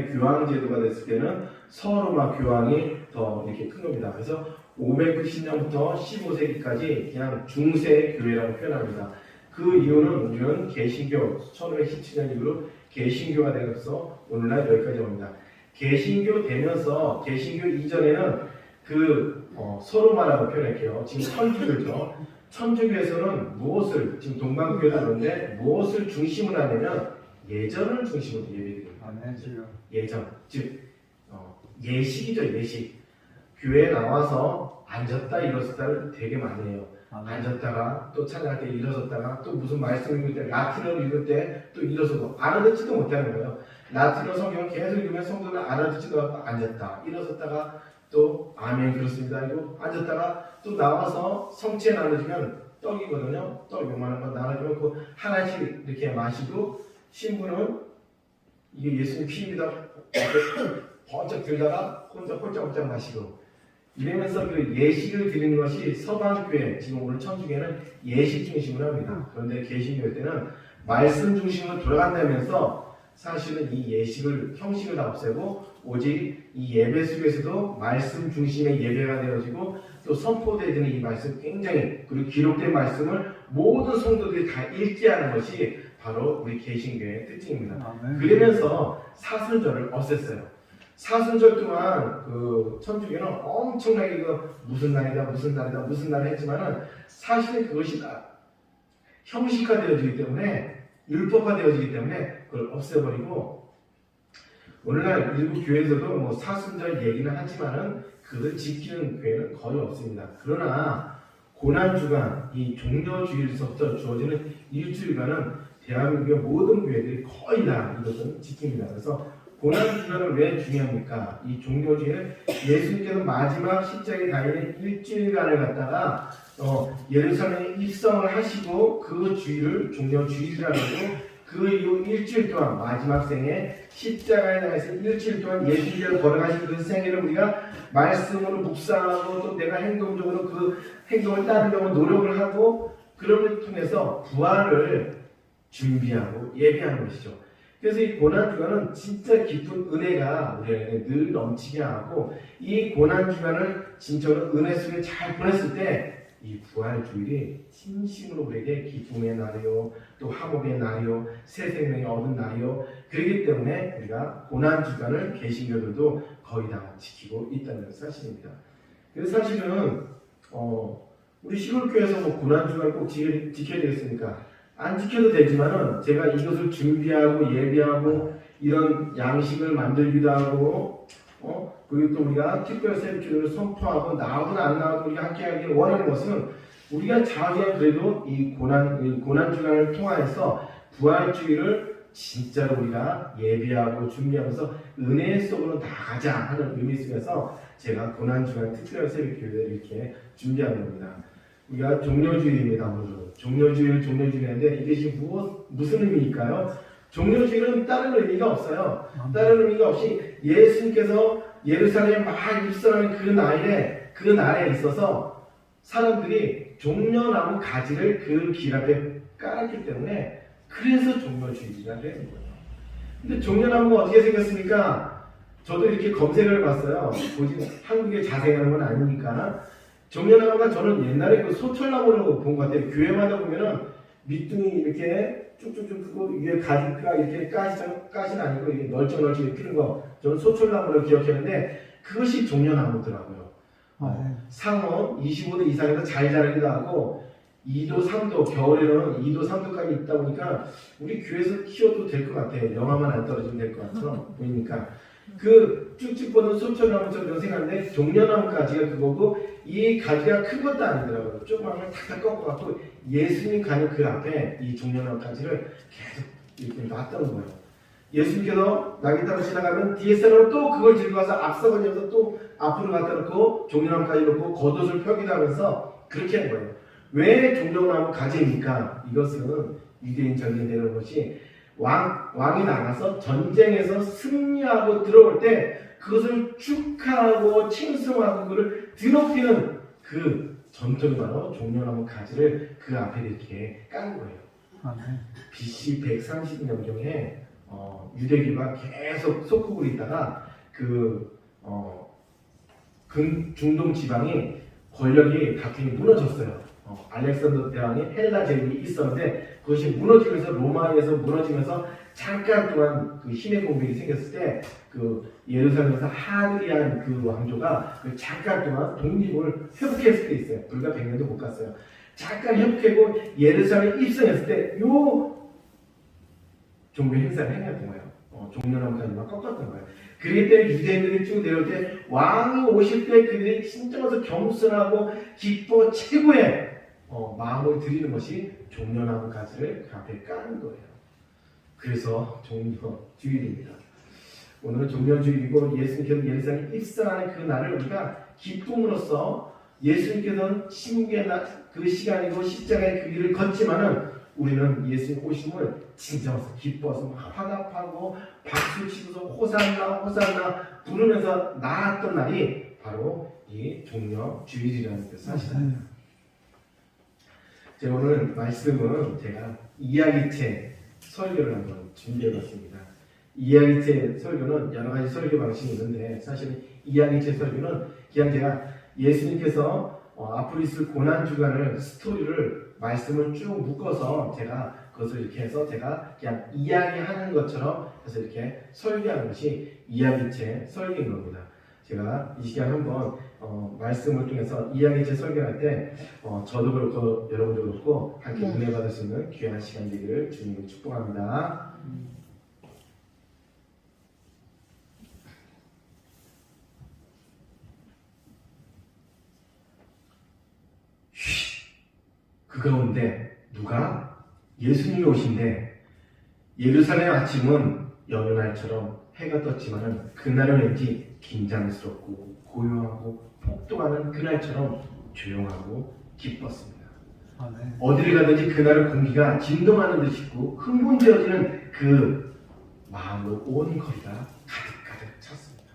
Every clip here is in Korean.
옛날에 교황 제도가 됐을 때는 서로마 교황이 더 이렇게 큰 겁니다. 그래서 590년부터 15세기까지 그냥 중세 교회라고 표현합니다. 그 이유는 우리는 개신교 1517년 이후로 개신교가 되면서 오늘날 여기까지 옵니다. 개신교 되면서 개신교 이전에는 서로마라고 표현할게요. 지금 천주교죠. 천주교에서는 무엇을 지금 동방교회도 하는데 무엇을 중심으로 하냐면 예전을 중심으로 예배드립니다. 예전 즉 예식이죠. 예식. 교회에 나와서 앉았다 일어섰다를 되게 많이 해요. 앉았다가 또 찬양할 때 일어섰다가 또 무슨 말씀 읽을 때 라틴어를 읽을 때 또 일어서고 알아듣지도 못하는 거예요. 라틴어 성경을 계속 읽으면 성도는 알아듣지도 않고 앉았다 일어섰다가 또 아멘 그렇습니다 이거 앉았다가 또 나와서 성체 나눠주면 떡이거든요. 떡 요만한 거 나눠주면 그 하나씩 이렇게 마시고 신부는 이게 예수님 피입니다 번쩍 들다가 혼자 홀짝홀짝 마시고 이러면서 그 예식을 드리는 것이 서방교회, 지금 오늘 천주교회는 예식 중심으로 합니다. 그런데 개신교 때는 말씀 중심으로 돌아간다면서 사실은 이 예식을, 형식을 다 없애고 오직 이 예배 속에서도 말씀 중심의 예배가 되어지고 또 선포되는 이 말씀 굉장히 그리고 기록된 말씀을 모든 성도들이 다 읽게 하는 것이 바로 우리 개신교회의 특징입니다. 그러면서 사순절을 없앴어요. 사순절 동안 그 천주교는 엄청나게 이거 무슨 날이다 무슨 날이다 무슨 날 했지만은 사실은 그것이 다 형식화되어지기 때문에 율법화되어지기 때문에 그걸 없애버리고 오늘날 일부 교회에서도 뭐 사순절 얘기는 하지만은 그걸 지키는 교회는 거의 없습니다. 그러나 고난주간 이 종려주일서부터 주어지는 일주일간은 대한민국의 모든 교회들이 거의 다 이것은 지킵니다. 그래서 고난주간은 왜 중요합니까? 이 종료주일은 예수님께서 마지막 십자가에 달리는 일주일간을 갖다가 예루살렘에 입성을 하시고 그 주일을 종료주일이라고 하고 그 이후 일주일 동안 마지막 생에 십자가에 달려서 일주일 동안 예수님께서 걸어가신 그 생애를 우리가 말씀으로 묵상하고 또 내가 행동적으로 그 행동을 따르려고 노력을 하고 그런 걸 통해서 부활을 준비하고 예배하는 것이죠. 그래서 이 고난주간은 진짜 깊은 은혜가 우리에게 늘 넘치게 하고 이 고난주간을 진짜로 은혜 속에 잘 보냈을 때 이 부활주일이 진심으로 우리에게 기쁨의 날이요 또 화목의 날이요 새 생명이 얻은 날이요 그렇기 때문에 우리가 고난주간을 개신교들도 거의 다 지키고 있다는 사실입니다. 그래서 사실은 우리 시골교회에서 뭐 고난주간을 꼭 지켜야 되겠습니까? 안 지켜도 되지만은 제가 이것을 준비하고 예비하고 이런 양식을 만들기도 하고 그리고 또 우리가 특별 세비기를 선포하고 나오든 안 나오든 우리가 함께 하기를 원하는 것은 우리가 자기가 그래도 이 고난주간을 통하여서 부활주의를 진짜로 우리가 예비하고 준비하면서 은혜 속으로 나가자 하는 의미 속에서 제가 고난주간 특별 세비기를 이렇게 준비하는 겁니다. 우리가 종려주일입니다. 오늘은 종려주일인데 이게 무슨 의미일까요? 종려주일은 다른 의미가 없어요. 다른 의미가 없이 예수님께서 예루살렘에 막 입성하는 그 날에 있어서 사람들이 종려나무 가지를 그 길 앞에 깔았기 때문에 그래서 종려주일이라 되는 거예요. 근데 종려나무가 어떻게 생겼습니까? 저도 이렇게 검색을 해봤어요. 한국에 자생하는 건 아니니까. 종려나무가 저는 옛날에 그 소철나무로 본 것 같아요. 교회마다 보면은 밑둥이 이렇게 쭉쭉쭉 크고 위에 가지가 이렇게 가시는 아니고 이게 널쩍널쩍 피는 거 저는 소철나무로 기억했는데 그것이 종려나무더라고요. 상온 25도 이상에서 잘 자라기도 하고 2도 3도 겨울에는 2도 3도까지 있다 보니까 우리 교회에서 키워도 될 것 같아요. 영하만 안 떨어지면 될 것 같아요. 보이니까 그 쭉쭉 뻗은 소철나무처럼 생각하는데 종려나무 가지가 그거고 이 가지가 큰 것도 아니더라고요. 조그만 걸 탁탁 꺾어갖고 예수님 가는 그 앞에 이 종려나무 가지를 계속 이렇게 놨다는 거예요. 예수님께서 낙이 타고 지나가면 뒤에 사람은 또 그걸 들고 와서 앞서 가면서 또 앞으로 갖다 놓고 종려나무까지 놓고 겉옷을 펴기도 하면서 그렇게 한 거예요. 왜 종려나무 가지입니까? 이것은 유대인 전쟁되는 것이 왕이 나가서 전쟁에서 승리하고 들어올 때 그것을 축하하고 칭송하고 그를 드높이는 그 전통이 바로 종려나무 가지를 그 앞에 이렇게 깐 거예요. BC 130년경에 유대교가 계속 속국으로 있다가 중동 지방이 권력이 다툼이 무너졌어요. 알렉산더 대왕이 헬라 제국이 있었는데 그것이 무너지면서 로마에서 무너지면서 잠깐 동안 그 힘의 공백이 생겼을 때 예루살렘에서 하드리안 왕조가 잠깐 동안 독립을 회복했을 때 있어요. 불과 100년도 못 갔어요. 잠깐 회복하고 예루살렘 입성했을 때 종교 행사를 행했던 거예요. 종려나무까지만 꺾었던 거예요. 그렇기 때문에 유대인들이 쭉 내려올 때 왕이 오실 때 그들이 진짜 와서 겸손하고 기뻐 최고의 마음을 드리는 것이 종려나무 가지를 그 앞에 까는 거예요. 그래서 종려주일입니다. 오늘은 종려주일이고 예수님께서 예루살렘 입성하는 그 날을 우리가 기쁨으로써 예수님께서는 침묵의 그 시간이고 십자가의 그 길을 걷지만은 우리는 예수님 오심을 진정해서 기뻐서 화답하고 박수치면서 호산나 호산나 부르면서 나았던 날이 바로 이 종려주일이라는 사실입니다. 제가 오늘 말씀은 제가 이야기책 설교를 한번 준비해봤습니다. 이야기책 설교는 여러 가지 설교 방식이 있는데 사실 이야기책 설교는 그냥 제가 예수님께서 앞으로 있을 고난 주간을 스토리를 말씀을 쭉 묶어서 제가 그것을 이렇게 해서 제가 그냥 이야기하는 것처럼 해서 이렇게 설교하는 것이 이야기책 설교인 겁니다. 제가 이 시간 한번 말씀을 통해서 이야기책 설교할 때 저도 그렇고 여러분도 그렇고 함께 은혜 받을 수 있는 귀한 시간 되기를 주님을 축복합니다. 그 가운데 누가 예수님이 오신데 예루살렘 아침은 여느 날처럼 해가 떴지만은 그날은 왠지 긴장스럽고 고요하고 폭동하는 그날처럼 조용하고 기뻤습니다. 네. 어디를 가든지 그날은 공기가 진동하는 듯이 있고 흥분되어지는 그 마음으로 온 거리가 가득가득 찼습니다.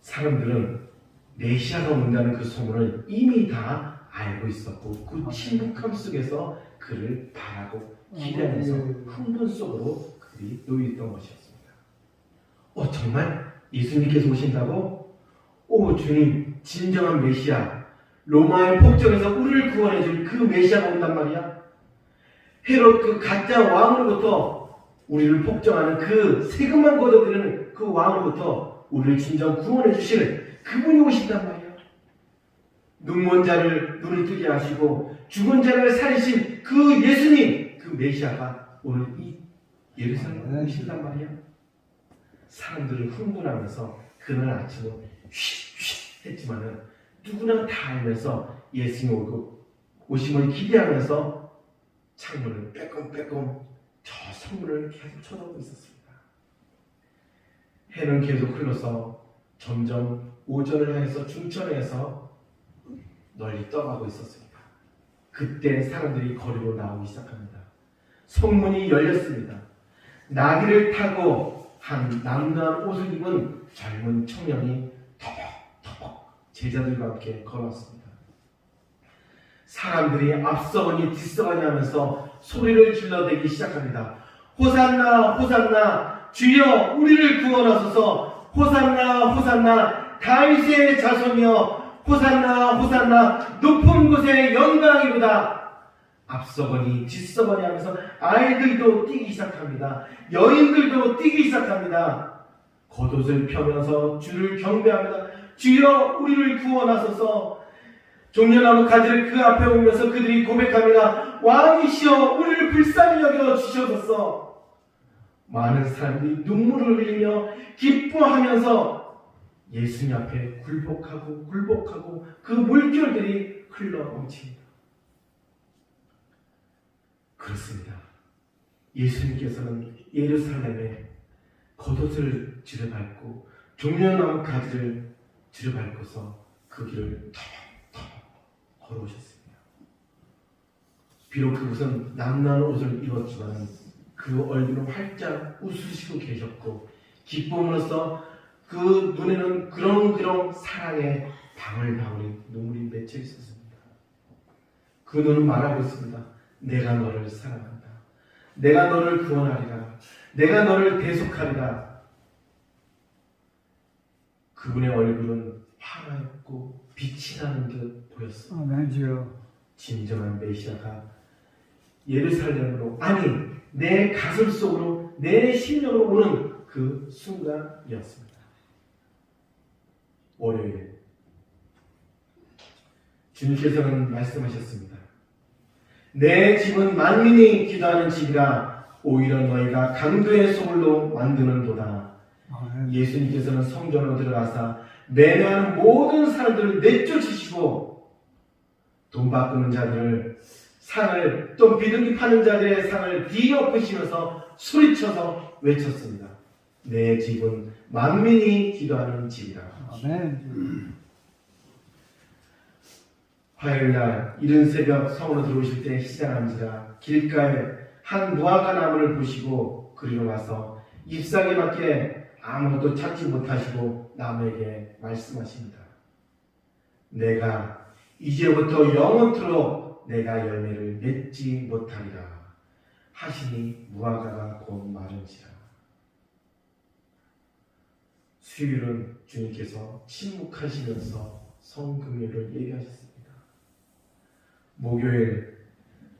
사람들은 메시아가 온다는 그 소문을 이미 다 알고 있었고 그 침묵함 속에서 그를 바라고 기대하면서 흥분 속으로 그들이 놓여있던 것이었습니다. 정말 예수님께서 오신다고? 주님, 진정한 메시아, 로마의 폭정에서 우리를 구원해줄 그 메시아가 온단 말이야? 헤롯 그 가짜 왕으로부터 우리를 폭정하는 그 세금만 걷어들이는 그 왕으로부터 우리를 진정 구원해 주실 그분이 오신단 말이야. 눈먼 자를 눈을 뜨게 하시고 죽은 자를 살리신 그 예수님, 그 메시아가 오늘 이 예루살렘에 오신단 말이야. 사람들을 흥분하면서 그날 아침은 휘휘 했지만은 누구나 다 알면서 예수님 오심을 기대하면서 창문을 빼꼼빼꼼 저 성문을 계속 쳐다보고 있었습니다. 해는 계속 흘러서 점점 오전을 향해서 중천에서 널리 떠가고 있었습니다. 그때 사람들이 거리로 나오기 시작합니다. 성문이 열렸습니다. 나귀를 타고 한 남다른 옷을 입은 젊은 청년이 터벅터벅 제자들과 함께 걸어왔습니다. 사람들이 앞서거니 뒤서거니 하면서 소리를 질러대기 시작합니다. 호산나 호산나 주여 우리를 구원하소서 호산나 호산나 다윗의 자손이여 호산나 호산나 높은 곳에 영광이로다. 앞서거니 뒤서거니 하면서 아이들도 뛰기 시작합니다. 여인들도 뛰기 시작합니다. 겉옷을 펴면서 주를 경배합니다. 주여 우리를 구원하소서. 종려나무 가지를 그 앞에 오면서 그들이 고백합니다. 왕이시여 우리를 불쌍히 여겨 주셔서. 많은 사람들이 눈물을 흘리며 기뻐하면서 예수님 앞에 굴복하고 그 물결들이 흘러 넘칩니다. 그렇습니다. 예수님께서는 예루살렘에 겉옷을 지르밟고 종려나무 가지를 지르밟고서 그 길을 터벅터벅 걸어오셨습니다. 비록 그곳은 남난 옷을 입었지만 그 얼굴은 활짝 웃으시고 계셨고 기쁨으로써 그 눈에는 그렁그렁 사랑의 방울방울이 눈물이 맺혀 있었습니다. 그 눈은 말하고 있습니다. 내가 너를 사랑한다. 내가 너를 구원하리라. 내가 너를 대속하리라. 그분의 얼굴은 화나였고 빛이 나는 듯 보였습니다. 아멘 주여. 진정한 메시아가 예루살렘으로, 아니 내 가슴 속으로, 내 심령으로 오는 그 순간이었습니다. 월요일 주님께서는 말씀하셨습니다. 내 집은 만민이 기도하는 집이라 오히려 너희가 강도의 소굴로 만드는도다. 아멘. 예수님께서는 성전으로 들어가사 매매하는 모든 사람들을 내쫓으시고 돈 바꾸는 자들을 상을, 또 비둘기 파는 자들의 상을 뒤엎으시면서 소리쳐서 외쳤습니다. 내 집은 만민이 기도하는 집이다. 아멘. 화요일날 이른 새벽 성으로 들어오실 때 시장한지라 길가에 한 무화과 나무를 보시고 그리로 와서 잎사귀밖에 아무것도 찾지 못하시고 나무에게 말씀하십니다. 내가 이제부터 영원토록 내가 열매를 맺지 못하리라 하시니 무화과가 곧 마른지라. 수요일은 주님께서 침묵하시면서 성금요를 예배하셨습니다. 목요일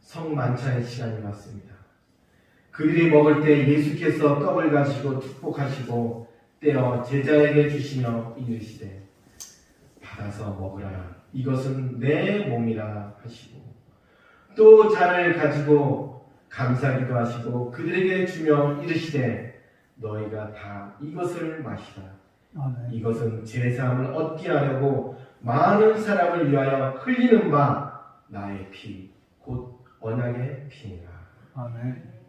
성만찬의 시간이 왔습니다. 그들이 먹을 때 예수께서 떡을 가지고 축복하시고 떼어 제자에게 주시며 이르시되 받아서 먹으라. 이것은 내 몸이라 하시고 또 잔을 가지고 감사기도 하시고 그들에게 주며 이르시되 너희가 다 이것을 마시라. 아멘. 이것은 제사함을 얻게 하려고 많은 사람을 위하여 흘리는 바 나의 피, 곧 언약의 피니라. 아멘.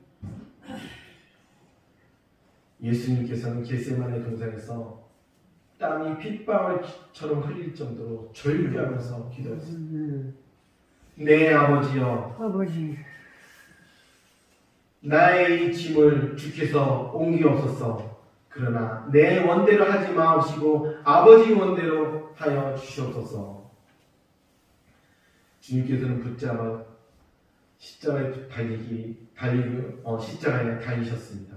예수님께서는 겟세마네 동산에서 땀이 핏방울처럼 흘릴 정도로 절규하면서 기도했습니다. 내 아버지여, 아버지. 나의 이 짐을 주께서 옮기옵소서. 그러나 내 원대로 하지 마옵시고 아버지 원대로 하여 주시옵소서. 주님께서는 붙잡아 십자가에 십자가에 달리셨습니다.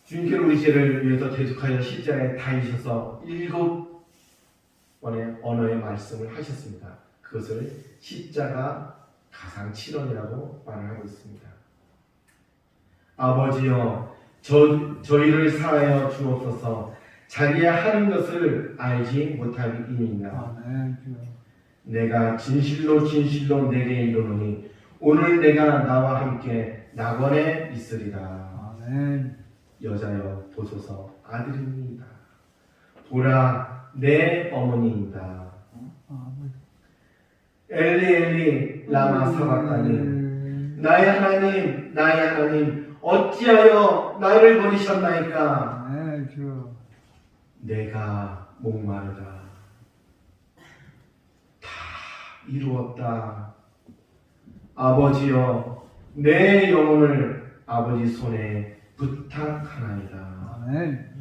주님께서 우리 죄를 위해서 대속하여 십자가에 달리셔서 7번의 언어의 말씀을 하셨습니다. 그것을 십자가 가상칠언이라고 말을 하고 있습니다. 아버지여, 저희를 사하여 주옵소서. 자기야 하는 것을 알지 못하기입니다. 아멘. 주여. 내가 진실로 진실로 내게 이르노니 오늘 내가 나와 함께 낙원에 있으리라. 아멘. 여자여 보소서 아들입니다. 보라 내 어머니이다. 아멘. 엘리 엘리 라마 사박다니 나의 하나님 나의 하나님 어찌하여 나를 버리셨나이까. 아멘. 주여. 내가 목마르다. 이루었다. 아버지여 내 영혼을 아버지 손에 부탁하나이다. 아멘.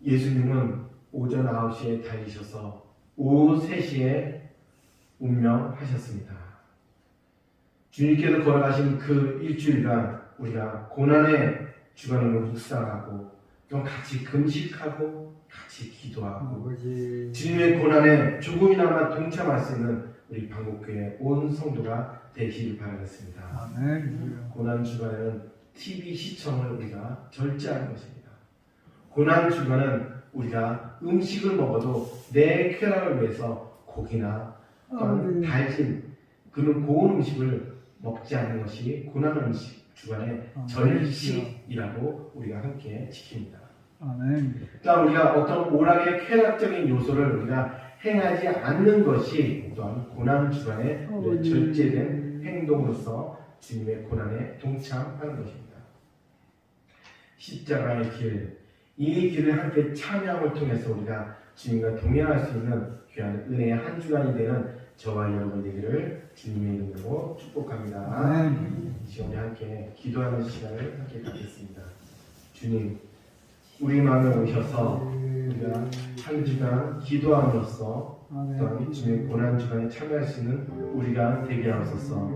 예수님은 오전 9시에 달리셔서 오후 3시에 운명하셨습니다. 주님께서 걸어가신 그 일주일간 우리가 고난의 주간으로 묵상하고 또 같이 금식하고 같이 기도하고 아버지. 주님의 고난에 조금이나마 동참할 수 있는 우리 방곡교회 온 성도가 되시길 바라겠습니다. 아멘. 고난 주간에는 TV 시청을 우리가 절제하는 것입니다. 고난 주간은 우리가 음식을 먹어도 내 쾌락을 위해서 고기나 또는 달진 그런 고운 음식을 먹지 않는 것이 고난 음식 주간의 절식이라고 우리가 함께 지킵니다. 아멘. 또한 우리가 어떤 오락의 쾌락적인 요소를 우리가 행하지 않는 것이 또한 고난 주간에 절제된 행동으로서 주님의 고난에 동참하는 것입니다. 십자가의 길, 이 길을 함께 참여함을 통해서 우리가 주님과 동행할 수 있는 귀한 은혜의 한 주간이 되는 저와 여러분 되기를 주님의 이름으로 축복합니다. 아멘. 지금 우리 함께 기도하는 시간을 함께 갖겠습니다. 주님, 우리 마음에 오셔서 우리가 한 주간 기도함으로써 또한 주님의 고난 주간에 참여할 수 있는 우리가 되게 하옵소서.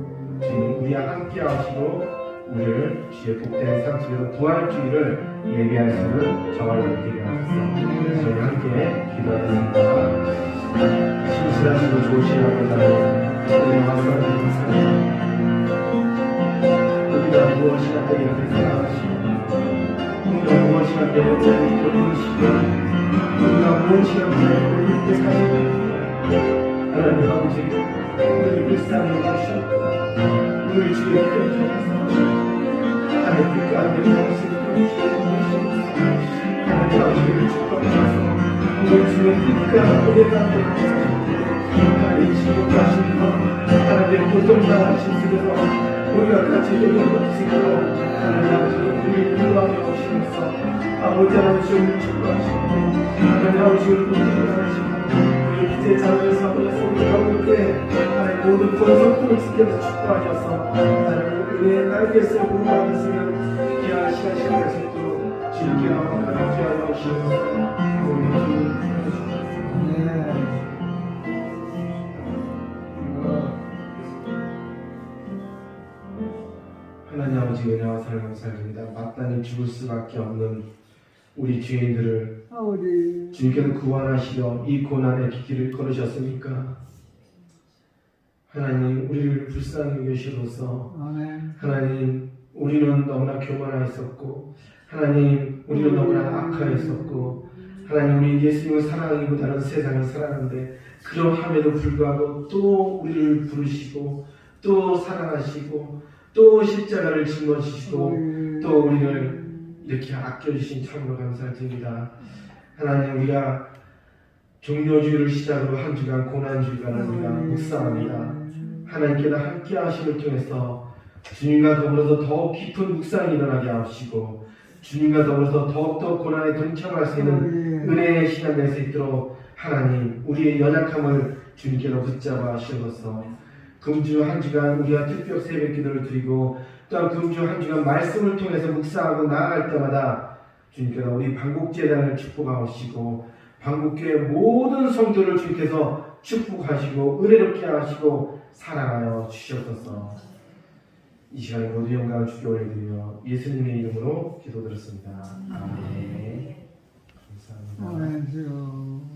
주님 우리와 함께 하시고 우리를 주의 복된 삶 속에서 부활주의를 예비할 수 있는 저와 되게 하소서. 저희 함께 기도하겠습니다. 신실하시고 좋으신 아버지 우리 하나님 우리가 무엇이나 되게 이렇게 생각하시고 우리가 무엇이나 되게 이렇게 부르시고 우리가 무엇이나 되게 이렇게 사시고 하나님 아버지 우리 불쌍히 여기시고 우리 주의 큰 정에서 하나님 끝까지 당신을 주시옵소서. 하나님 아버지를 축복하셔서 우리 주의 끝까지 오래가게 하나님 지금까지 하나님 고통당하신 속에서 우리가 같이 노력하시고 하나님 아버지 우리 불러하게 오시면서 아버지 아버지 우리 축복하시고 하나님 아버지 우리 고통당하시고 우리 이제 자녀의 삶에서 우리 가운데 하나님 모든 권속들을 지켜서 축복하셔서 하나님 은혜의 날개에서 우리가 귀한 시간 속에서도 주님께 나아가 귀하여 오시면서 우리 주님 하나님 아버지 은혜와 사랑 감사드립니다. 마땅히 죽을 수밖에 없는 우리 죄인들을 주님께서 구원하시려 이 고난의 길을 걸으셨습니까? 하나님 우리를 불쌍히 여기셔서 하나님 우리는 너무나 교만하였었고 하나님 우리는 너무나 악하였었고 하나님 우리 예수님을 사랑하기보다는 세상을 사랑하는데 그러함에도 불구하고 또 우리를 부르시고 또 사랑하시고 또 십자가를 짊어지시고 또 우리를 이렇게 아껴주신 참으로 감사드립니다. 하나님 우리가 종료주의를 시작으로 한 주간 고난주의간을 우리가 묵상합니다. 하나님께서 함께 하심을 통해서 주님과 더불어서 더욱 깊은 묵상이 일어나게 하시고 주님과 더불어서 더욱더 고난에 동참할 수 있는 은혜의 시간 될 수 있도록 하나님 우리의 연약함을 주님께서 붙잡아 주셔서 금주 한 주간 우리가 특별 새벽 기도를 드리고 또한 금주 한 주간 말씀을 통해서 묵상하고 나아갈 때마다 주님께서 우리 방국재단을 축복하시고 방국교회 모든 성도를 주님께서 축복하시고 은혜롭게 하시고 사랑하여 주시옵소서. 이 시간에 모두 영광을 주께 올려드리며 예수님의 이름으로 기도드렸습니다. 아멘. 감사합니다.